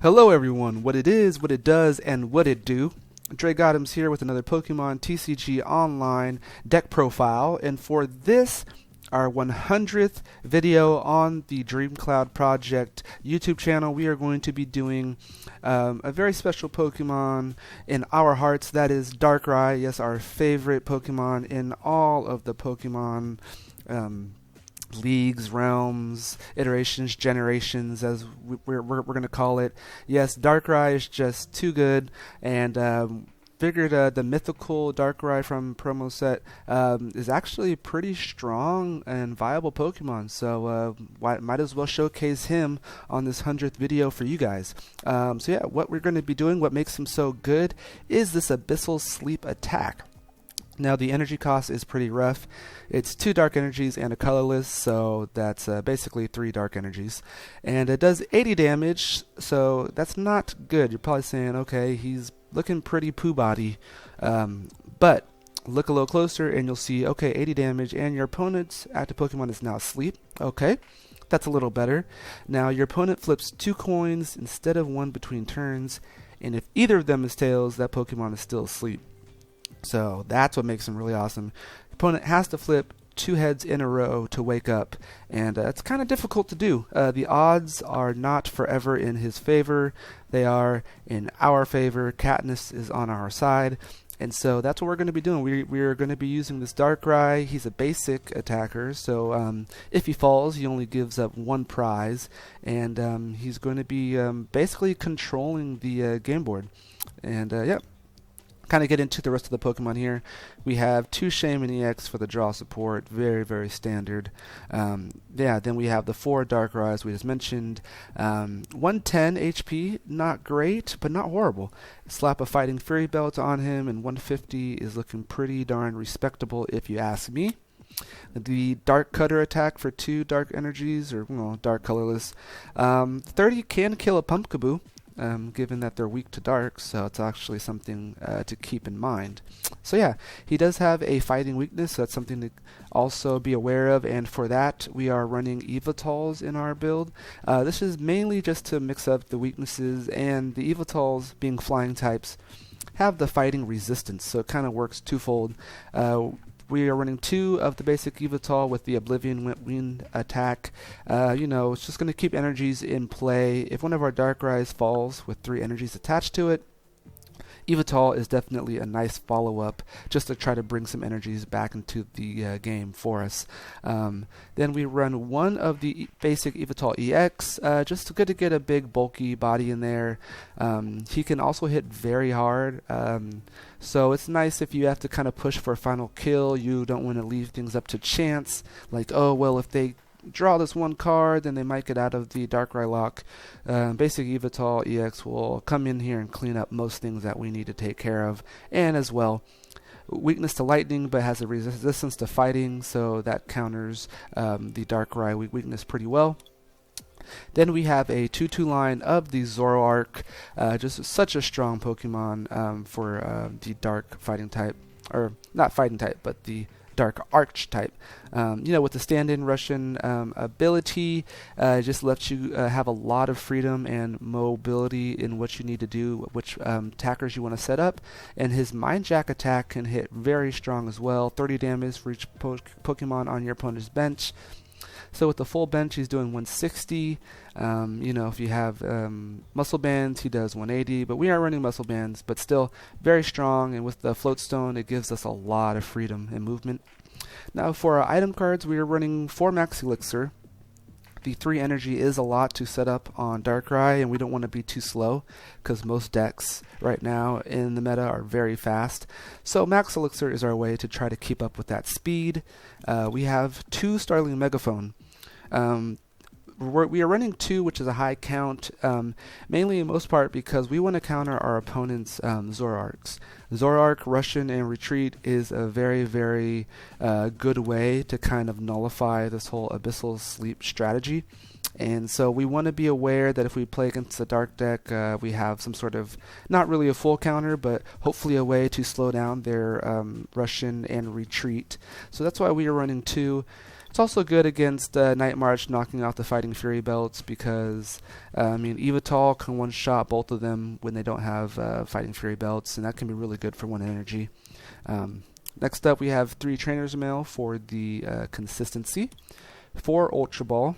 Hello everyone, what it is, what it does, and what it do. Dre Gothams here with another Pokemon TCG Online deck profile, and for this, our 100th video on the Dream Cloud Project YouTube channel, we are going to be doing a very special Pokemon in our hearts, that is Darkrai, yes, our favorite Pokemon in all of the Pokemon leagues, realms, iterations, generations, as we're going to call it. Yes, Darkrai is just too good, and figured the mythical Darkrai from promo set is actually pretty strong and viable Pokemon, so might as well showcase him on this 100th video for you guys. So yeah, what we're going to be doing, what makes him so good, is this Abyssal Sleep attack. Now the energy cost is pretty rough. It's 2 dark energies and a colorless, so that's basically 3 dark energies. And it does 80 damage, so that's not good. You're probably saying, okay, he's looking pretty poo body. But look a little closer and you'll see, okay, 80 damage and your opponent's active Pokemon is now asleep. Okay, that's a little better. Now your opponent flips 2 coins instead of 1 between turns, and if either of them is tails, that Pokemon is still asleep. So that's what makes him really awesome. The opponent has to flip 2 heads in a row to wake up, and it's kind of difficult to do. The odds are not forever in his favor. They are in our favor. Katniss is on our side, and so that's what we're going to be doing. We are going to be using this Darkrai. He's a basic attacker, so if he falls, he only gives up 1 prize, and he's going to be basically controlling the game board. And yeah. Kind of get into the rest of the Pokemon here. We have 2 Shaman EX for the draw support, very standard. Yeah, then we have the 4 Darkrai we just mentioned. 110 HP, not great, but not horrible. Slap a Fighting Fury Belt on him, and 150 is looking pretty darn respectable if you ask me. The Dark Cutter attack for 2 dark energies, or dark colorless. 30 can kill a Pumpkaboo. Given that they're weak to dark, so it's actually something to keep in mind. So yeah, he does have a fighting weakness, so that's something to also be aware of, and for that we are running Evitals in our build. This is mainly just to mix up the weaknesses, and the Evitals, being flying types, have the fighting resistance, so it kind of works twofold. We are running 2 of the basic Evital with the Oblivion Wind attack. It's just going to keep energies in play. If one of our Darkrais falls with 3 energies attached to it, Evital is definitely a nice follow-up just to try to bring some energies back into the game for us. Then we run 1 of the basic Evital EX, just good to get a big bulky body in there. He can also hit very hard, so it's nice if you have to kind of push for a final kill. You don't want to leave things up to chance, like, oh well, if they draw this 1 card, then they might get out of the Darkrai lock. Basic Evital EX will come in here and clean up most things that we need to take care of, and as well, weakness to lightning, but has a resistance to fighting, so that counters the Darkrai weakness pretty well. Then we have a 2-2 line of the Zoroark, just such a strong Pokemon for the dark fighting type, or not fighting type, but the Dark Arch type. With the stand-in Russian ability, just lets you have a lot of freedom and mobility in what you need to do, which attackers you want to set up. And his Mind Jack attack can hit very strong as well, 30 damage for each Pokemon on your opponent's bench. So with the full bench, he's doing 160. If you have muscle bands, he does 180. But we are running muscle bands, but still very strong. And with the float stone, it gives us a lot of freedom and movement. Now for our item cards, we are running 4 Max Elixir. The 3 energy is a lot to set up on Darkrai, and we don't want to be too slow because most decks right now in the meta are very fast. So Max Elixir is our way to try to keep up with that speed. We have 2 Starling Megaphone. We are running 2, which is a high count, mainly in most part because we want to counter our opponent's Zoroarks. Zoroark, Russian, and Retreat is a very good way to kind of nullify this whole Abyssal Sleep strategy. And so we want to be aware that if we play against a dark deck, we have some sort of, not really a full counter, but hopefully a way to slow down their Russian and Retreat. So that's why we are running 2. It's also good against Night March knocking off the Fighting Fury belts because, I mean, Evital can one-shot both of them when they don't have Fighting Fury belts, and that can be really good for 1 energy. Next up, we have 3 Trainer's Mail for the consistency. 4 Ultra Ball.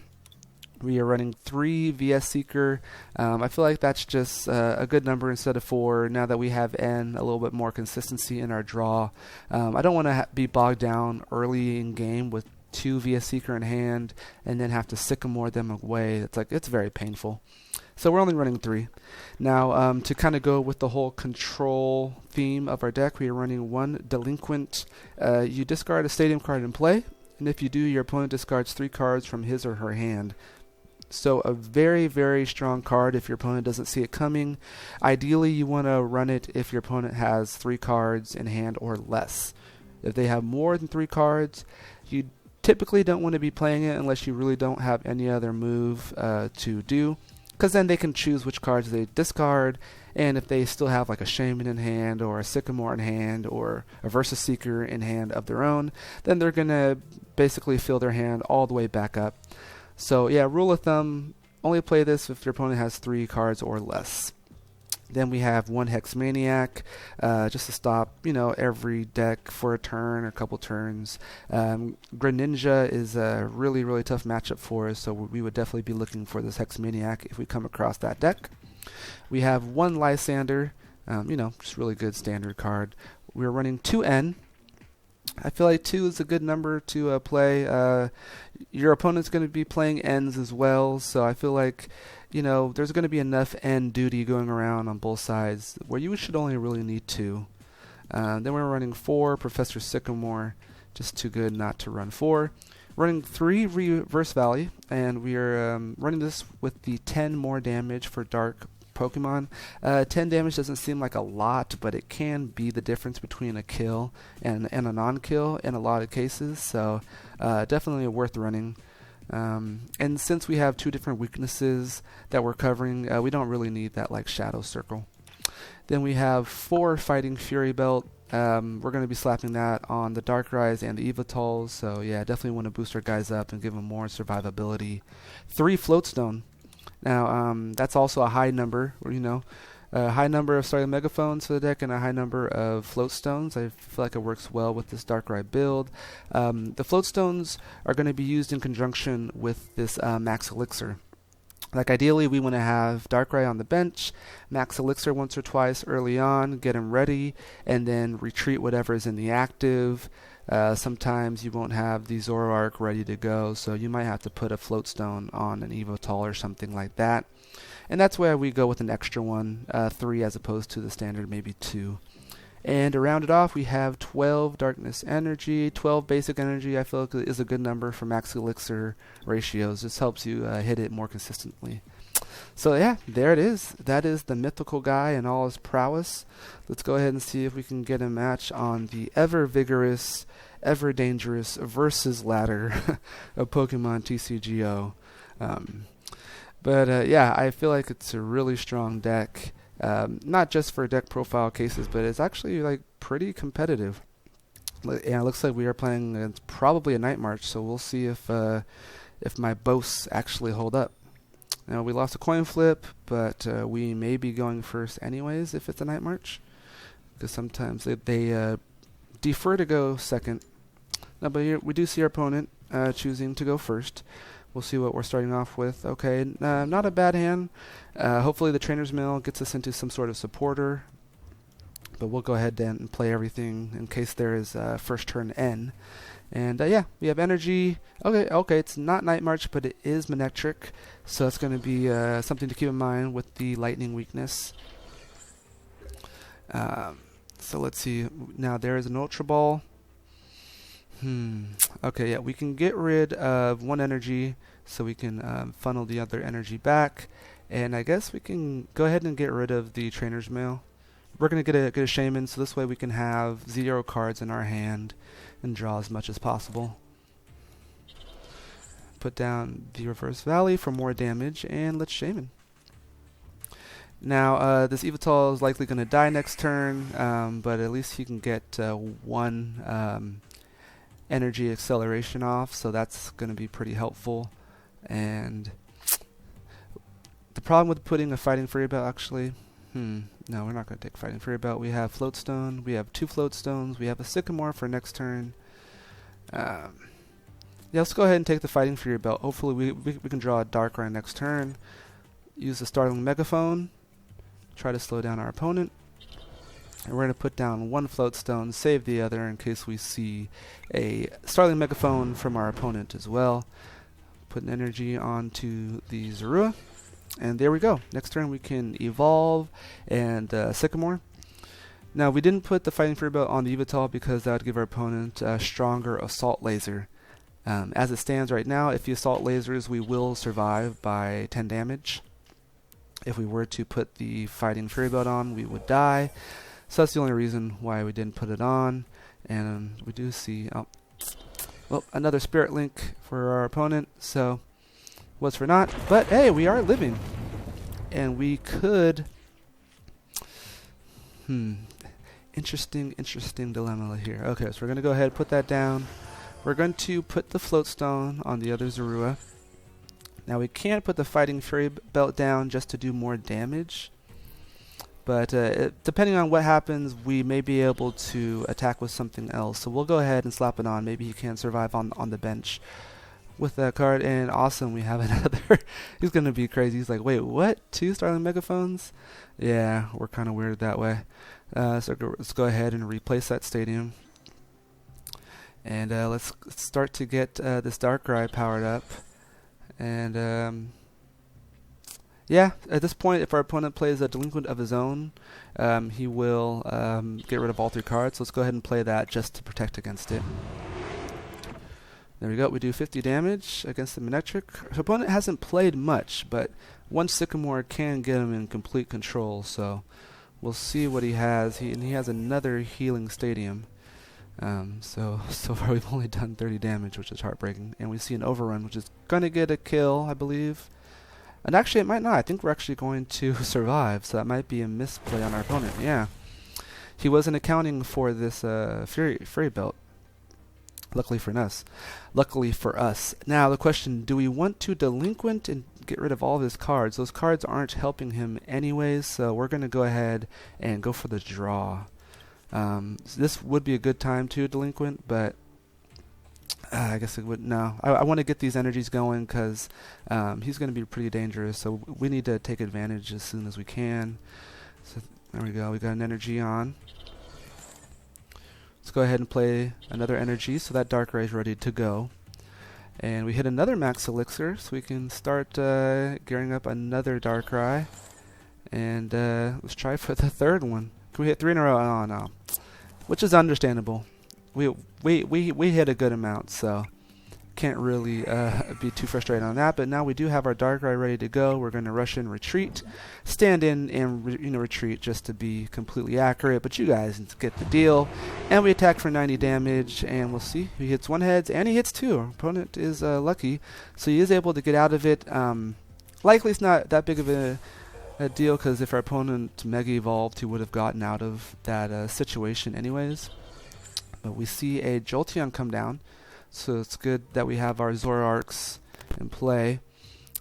We are running 3 VS Seeker. I feel like that's just a good number instead of 4 now that we have N, a little bit more consistency in our draw. I don't want to be bogged down early in game with 2 VS Seeker in hand and then have to Sycamore them away. It's very painful. So we're only running 3. Now, to kind of go with the whole control theme of our deck, we are running 1 Delinquent. You discard a Stadium card in play, and if you do, your opponent discards 3 cards from his or her hand. So a very, very strong card if your opponent doesn't see it coming. Ideally, you want to run it if your opponent has 3 cards in hand or less. If they have more than 3 cards, you typically don't want to be playing it unless you really don't have any other move to do, because then they can choose which cards they discard, and if they still have like a Shaman in hand or a Sycamore in hand or a Versus Seeker in hand of their own, then they're going to basically fill their hand all the way back up. So yeah, rule of thumb, only play this if your opponent has 3 cards or less. Then we have 1 Hex Maniac, just to stop, every deck for a turn or a couple turns. Greninja is a really, really tough matchup for us, so we would definitely be looking for this Hex Maniac if we come across that deck. We have 1 Lysander, just really good standard card. We're running 2 N. I feel like 2 is a good number to play. Your opponent's going to be playing Ns as well, so I feel like there's going to be enough N duty going around on both sides where you should only really need 2. Then we're running 4 Professor Sycamore, just too good not to run 4. Running 3 Reverse Valley, and we are running this with the 10 more damage for Dark Pokemon. 10 damage doesn't seem like a lot, but it can be the difference between a kill and a non-kill in a lot of cases, so definitely worth running. And since we have 2 different weaknesses that we're covering, we don't really need that Shadow Circle. Then we have 4 Fighting Fury Belt. We're going to be slapping that on the Darkrais and the Evitals, so yeah, definitely want to boost our guys up and give them more survivability. 3 Floatstone. Now, that's also a high number, a high number of starting megaphones for the deck and a high number of floatstones. I feel like it works well with this Darkrai build. The floatstones are going to be used in conjunction with this Max Elixir. Ideally, we want to have Darkrai on the bench, Max Elixir once or twice early on, get him ready, and then retreat whatever is in the active. Sometimes you won't have the Zoroark ready to go, so you might have to put a Floatstone on an Evital or something like that. And that's where we go with an extra one, 3 as opposed to the standard maybe 2. And to round it off, we have 12 Darkness Energy, 12 Basic Energy. I feel like is a good number for Max Elixir ratios. This helps you hit it more consistently. So yeah, there it is. That is the Mythical guy and all his prowess. Let's go ahead and see if we can get a match on the ever vigorous, ever dangerous versus ladder of Pokemon TCGO. But yeah, I feel like it's a really strong deck. Not just for deck profile cases, but it's actually pretty competitive. Yeah, it looks like we are playing against probably a Night March, so we'll see if my boasts actually hold up. Now, we lost a coin flip, but we may be going first anyways if it's a Night March, because sometimes they defer to go second. No, but here we do see our opponent choosing to go first. We'll see what we're starting off with. Okay, not a bad hand. Hopefully the Trainer's Mail gets us into some sort of supporter, but we'll go ahead and play everything in case there is first turn N. And yeah, we have energy. Okay, it's not Night March, but it is Manectric, so that's going to be something to keep in mind with the lightning weakness. So let's see. Now there is an Ultra Ball. Okay, yeah, we can get rid of 1 energy, so we can funnel the other energy back, and I guess we can go ahead and get rid of the Trainer's Mail. We're going to get a Shaman, so this way we can have 0 cards in our hand and draw as much as possible. Put down the Reverse Valley for more damage, and let's Shaman. Now, this Evital is likely going to die next turn, but at least he can get 1 energy acceleration off, so that's going to be pretty helpful. And the problem with putting a Fighting Fury Belt, actually, no, we're not going to take Fighting Fury Belt. We have Floatstone, we have 2 Floatstones, we have a Sycamore for next turn. Yeah, let's go ahead and take the Fighting Fury Belt. Hopefully we can draw a Darkrai next turn. Use the Startling Megaphone, try to slow down our opponent. And we're going to put down 1 Floatstone, save the other in case we see a Startling Megaphone from our opponent as well. Put an energy onto the Zorua. And there we go. Next turn we can Evolve and Sycamore. Now we didn't put the Fighting Fury Belt on the Yveltal because that would give our opponent a stronger Assault Laser. As it stands right now, if he Assault Lasers, we will survive by 10 damage. If we were to put the Fighting Fury Belt on, we would die. So that's the only reason why we didn't put it on. And we do see another Spirit Link for our opponent. So was for not, but hey, we are living, and we could. Interesting dilemma here. Okay, so we're gonna go ahead and put that down. We're going to put the Floatstone on the other Zorua. Now we can't put the Fighting Fury Belt down just to do more damage, but depending on what happens, we may be able to attack with something else. So we'll go ahead and slap it on. Maybe he can survive on the bench with that card. And awesome, we have another. He's gonna be crazy. He's like, wait, what? 2 Starling Megaphones? Yeah, we're kind of weird that way. So let's go ahead and replace that stadium. And let's start to get this Darkrai powered up. And yeah, at this point, if our opponent plays a Delinquent of his own, he will get rid of all 3 cards. So let's go ahead and play that just to protect against it. There we go. We do 50 damage against the Manectric. His opponent hasn't played much, but 1 Sycamore can get him in complete control. So we'll see what he has. He has another Healing Stadium. So far we've only done 30 damage, which is heartbreaking. And we see an Overrun, which is going to get a kill, I believe. And actually, it might not. I think we're actually going to survive. So that might be a misplay on our opponent. Yeah. He wasn't accounting for this Fury Belt. Luckily for us. Now the question, do we want to Delinquent and get rid of all of his cards? Those cards aren't helping him anyways, so we're going to go ahead and go for the draw. So this would be a good time to Delinquent, but I guess it would. No, I want to get these energies going because he's going to be pretty dangerous, so we need to take advantage as soon as we can. So there we go. We got an energy on. Let's go ahead and play another energy so that Darkrai is ready to go. And we hit another Max Elixir, so we can start gearing up another Darkrai. And let's try for the 3rd one. Can we hit 3 in a row? Oh no, which is understandable. We hit a good amount, so can't really be too frustrated on that. But now we do have our Darkrai ready to go. We're going to rush in, retreat, stand in, and retreat just to be completely accurate. But you guys get the deal. And we attack for 90 damage, and we'll see. He hits 1 heads, and he hits 2. Our opponent is lucky, so he is able to get out of it. Likely it's not that big of a deal, because if our opponent Mega Evolved, he would have gotten out of that situation anyways. But we see a Jolteon come down. So it's good that we have our Zoroarks in play,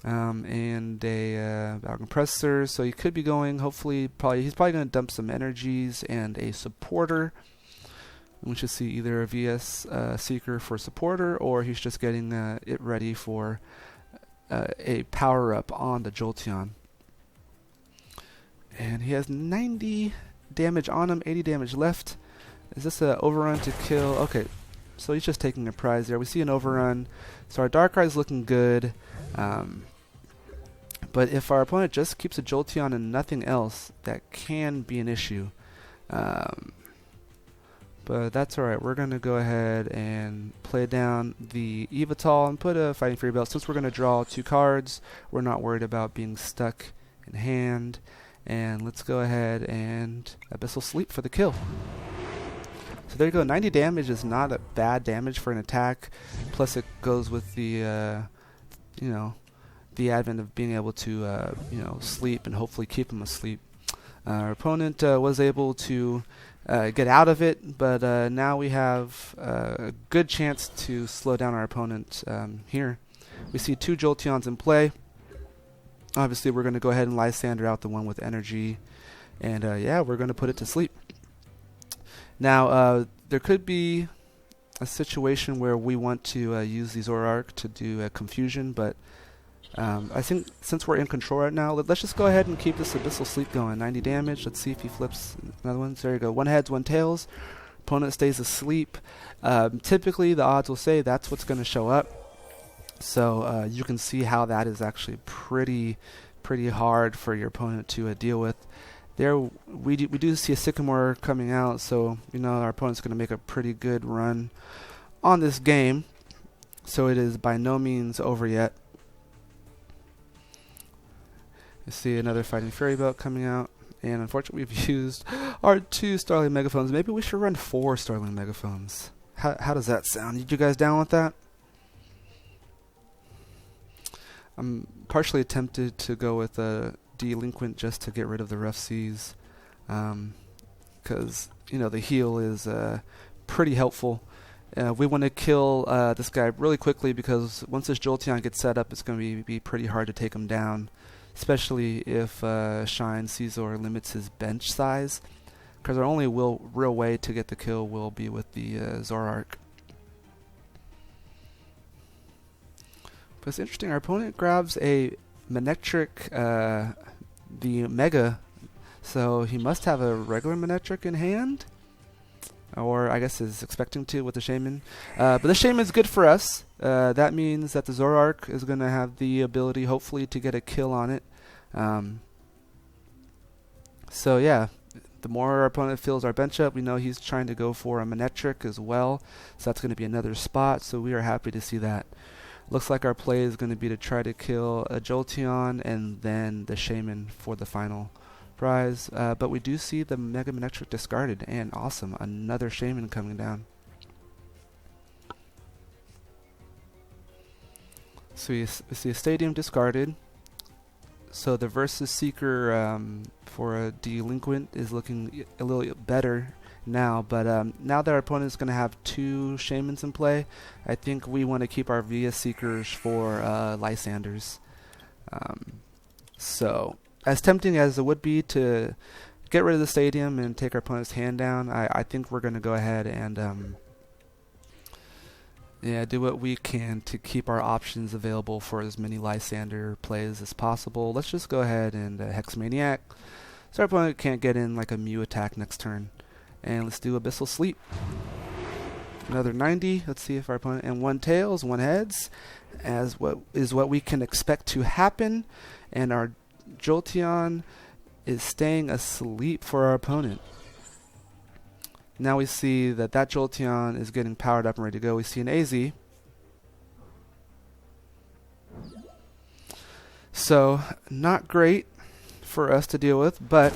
and a Battle Compressor. So he could be going, hopefully, he's probably going to dump some energies and a Supporter. We should see either a VS Seeker for Supporter, or he's just getting it ready for a power-up on the Jolteon. And he has 90 damage on him, 80 damage left. Is this an Overrun to kill? Okay. So he's just taking a prize there. We see an Overrun. So our Darkrai is looking good. But if our opponent just keeps a Jolteon and nothing else, that can be an issue. But that's alright. We're going to go ahead and play down the Yveltal and put a Fighting Fury Belt. Since we're going to draw 2 cards, we're not worried about being stuck in hand. And let's go ahead and Abyssal Sleep for the kill. So there you go. 90 damage is not a bad damage for an attack. Plus, it goes with the, the advent of being able to, sleep and hopefully keep him asleep. Our opponent was able to get out of it, but now we have a good chance to slow down our opponent here. We see 2 Jolteons in play. Obviously, we're going to go ahead and Lysander out the one with energy, and yeah, we're going to put it to sleep. Now, there could be a situation where we want to use the Zoroark to do a confusion, but I think since we're in control right now, let's just go ahead and keep this Abyssal Sleep going. 90 damage. Let's see if he flips another one. There you go. 1 heads, 1 tails. Opponent stays asleep. Typically, the odds will say that's what's going to show up. So you can see how that is actually pretty hard for your opponent to deal with. There, we do see a Sycamore coming out, so you know our opponent's going to make a pretty good run on this game. So it is by no means over yet. You see another Fighting Fury Belt coming out, and unfortunately we've used our 2 Starling Megaphones. Maybe we should run 4 Starling Megaphones. How does that sound? You guys down with that? I'm partially tempted to go with a Delinquent just to get rid of the Rough Seas, because you know the heal is pretty helpful. We want to kill this guy really quickly, because once this Jolteon gets set up, it's going to be pretty hard to take him down, especially if Shine Caesar limits his bench size, because our only real way to get the kill will be with the Zoroark. But it's interesting, our opponent grabs a Manectric, the Mega, so he must have a regular Manectric in hand, or I guess is expecting to with the Shaman. But the Shaman's good for us. That means that the Zoroark is going to have the ability, hopefully, to get a kill on it. So yeah, the more our opponent fills our bench up, we know he's trying to go for a Manectric as well, so that's going to be another spot, so we are happy to see that. Looks like our play is going to be to try to kill a Jolteon and then the Shaman for the final prize. But we do see the Mega Manectric discarded, and awesome, another Shaman coming down. So we see a Stadium discarded. So the Versus Seeker for a Delinquent is looking a little better now, but now that our opponent is going to have 2 Shamans in play, I think we want to keep our Via Seekers for Lysanders. So as tempting as it would be to get rid of the Stadium and take our opponent's hand down, I think we're going to go ahead and yeah, do what we can to keep our options available for as many Lysander plays as possible. Let's just go ahead and Hex Maniac, so our opponent can't get in like a Mew attack next turn. And let's do Abyssal Sleep. Another 90. Let's see if our opponent, and 1 tails, 1 heads, as what we can expect to happen. And our Jolteon is staying asleep for our opponent. Now we see that Jolteon is getting powered up and ready to go. We see an AZ. So not great for us to deal with, but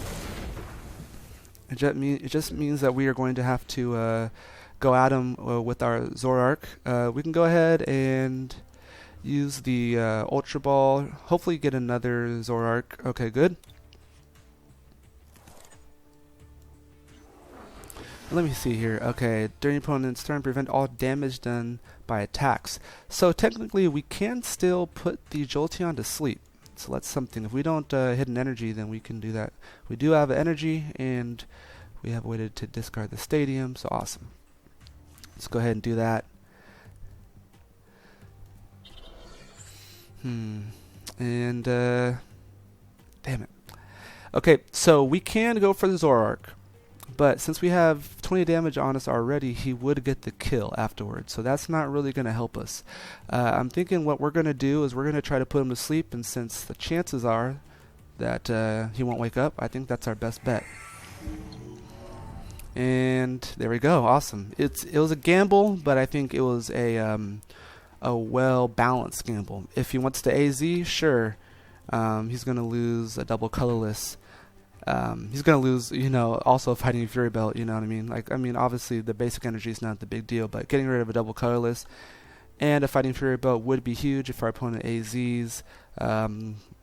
it just means that we are going to have to go at him with our Zoroark. We can go ahead and use the Ultra Ball. Hopefully get another Zoroark. Okay, good. Let me see here. Okay, during opponent's turn, prevent all damage done by attacks. So technically, we can still put the Jolteon to sleep. So that's something. If we don't hit an energy, then we can do that. We do have an energy, and we have waited to discard the Stadium, so awesome. Let's go ahead and do that. And damn it. Okay, so we can go for the Zoroark, but since we have 20 damage on us already, he would get the kill afterwards, so that's not really going to help us. I'm thinking what we're going to do is we're going to try to put him to sleep, and since the chances are that he won't wake up, I think that's our best bet. And there we go, awesome. It was a gamble, but I think it was a well-balanced gamble. If he wants to AZ, sure, he's going to lose a double colorless. He's going to lose, also Fighting Fury Belt, you know what I mean? Obviously the basic energy is not the big deal, but getting rid of a double colorless and a Fighting Fury Belt would be huge if our opponent AZs.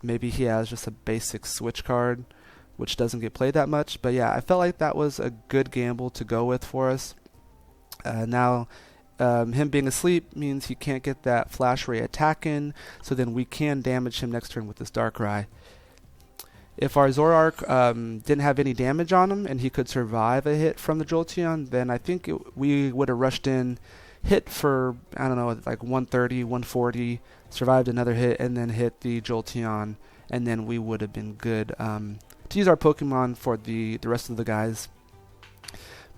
Maybe he has just a basic switch card, which doesn't get played that much. But yeah, I felt like that was a good gamble to go with for us. Now, him being asleep means he can't get that Flash Ray attack in, so then we can damage him next turn with this Darkrai. If our Zoroark didn't have any damage on him and he could survive a hit from the Jolteon, then I think we would have rushed in, hit for, I don't know, like 130, 140, survived another hit, and then hit the Jolteon, and then we would have been good to use our Pokemon for the rest of the guys.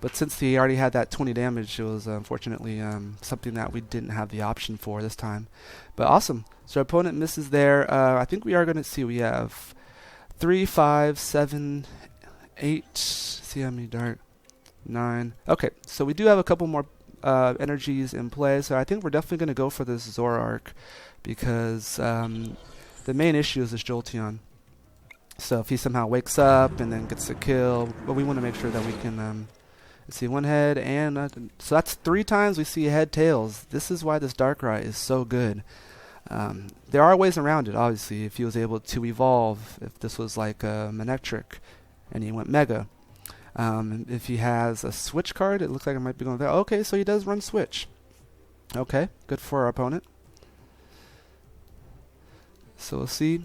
But since he already had that 20 damage, it was unfortunately something that we didn't have the option for this time. But awesome. So our opponent misses there. I think we are going to see, we have 3, 5, 7, 8, see how many dark, 9. Okay, so we do have a couple more energies in play, so I think we're definitely going to go for this Zoroark, because the main issue is this Jolteon. So if he somehow wakes up and then gets a kill, but we want to make sure that we can see one head, and so that's 3 times we see head tails. This is why this Darkrai is so good. There are ways around it, obviously. If he was able to evolve, if this was like a Manectric and he went Mega. If he has a Switch card, it looks like it might be going there. Okay, so he does run Switch. Okay, good for our opponent. So we'll see.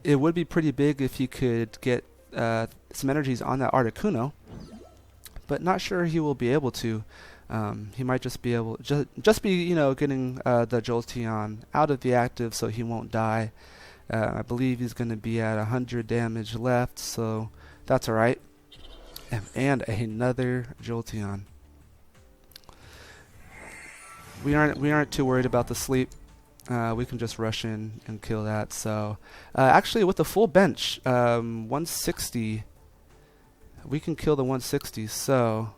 It would be pretty big if he could get some energies on that Articuno, but not sure he will be able to. He might just be able, just be, you know, getting the Jolteon out of the active so he won't die. I believe he's going to be at 100 damage left, so that's alright. And another Jolteon. We aren't too worried about the sleep. We can just rush in and kill that. So actually, with the full bench, 160, we can kill the 160. So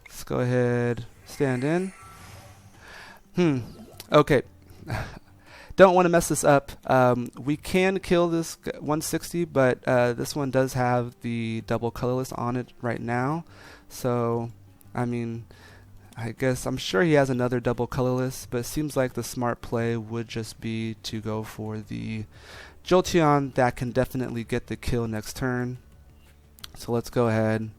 let's go ahead, stand in. Okay. Don't want to mess this up. We can kill this 160, but this one does have the double colorless on it right now. So, I mean, I guess I'm sure he has another double colorless, but it seems like the smart play would just be to go for the Jolteon that can definitely get the kill next turn. So let's go ahead.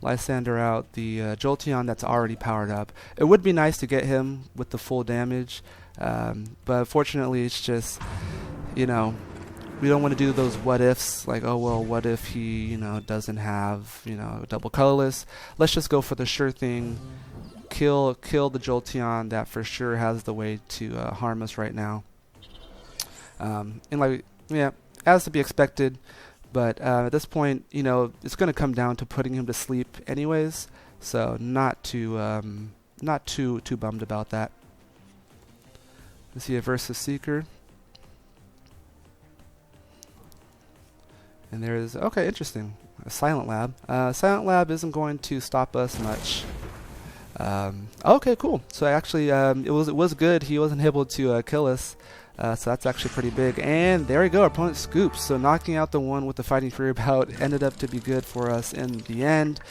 Lysander out the Jolteon that's already powered up. It would be nice to get him with the full damage, but unfortunately it's just, you know, we don't want to do those what ifs, like, oh well, what if he, you know, doesn't have, you know, double colorless. Let's just go for the sure thing, kill the Jolteon that for sure has the way to harm us right now. And like, yeah, as to be expected. But at this point, you know, it's going to come down to putting him to sleep anyways. So not too bummed about that. Let's see a Versus Seeker. And there is, okay, interesting, a Silent Lab. Silent Lab isn't going to stop us much. Okay, cool. So actually, it was good. He wasn't able to kill us. So that's actually pretty big. And there we go, our opponent scoops. So knocking out the one with the Fighting Fury bout ended up to be good for us in the end.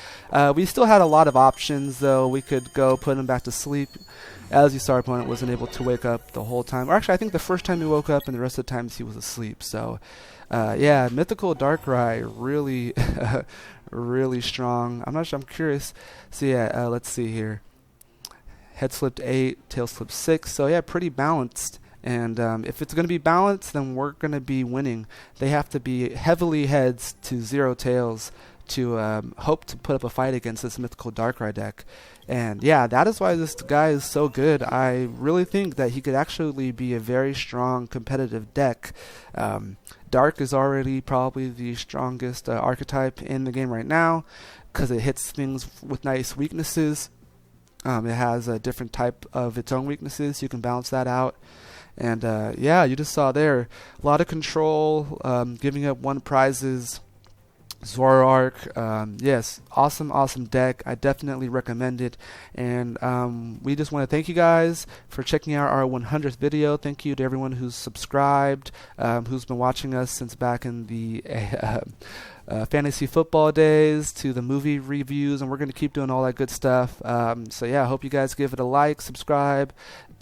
We still had a lot of options, though. We could go put him back to sleep. As you saw, our opponent wasn't able to wake up the whole time. Or actually, I think the first time he woke up and the rest of the times he was asleep. So, yeah, Mythical Darkrai really, really strong. I'm not sure, I'm curious. So, yeah, let's see here. Head slipped 8, tail slipped 6. So, yeah, pretty balanced. And if it's going to be balanced, then we're going to be winning. They have to be heavily heads to 0 tails to hope to put up a fight against this Mythical Darkrai deck. And yeah, that is why this guy is so good. I really think that he could actually be a very strong competitive deck. Dark is already probably the strongest archetype in the game right now because it hits things with nice weaknesses. It has a different type of its own weaknesses. You can balance that out. And yeah, you just saw there a lot of control, giving up 1 prizes. Zoroark, yes, awesome deck. I definitely recommend it. And we just want to thank you guys for checking out our 100th video. Thank you to everyone who's subscribed, who's been watching us since back in the fantasy football days to the movie reviews, and we're going to keep doing all that good stuff. So yeah, I hope you guys give it a like, subscribe,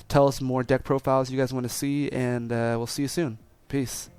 tell us more deck profiles you guys want to see, and we'll see you soon. Peace.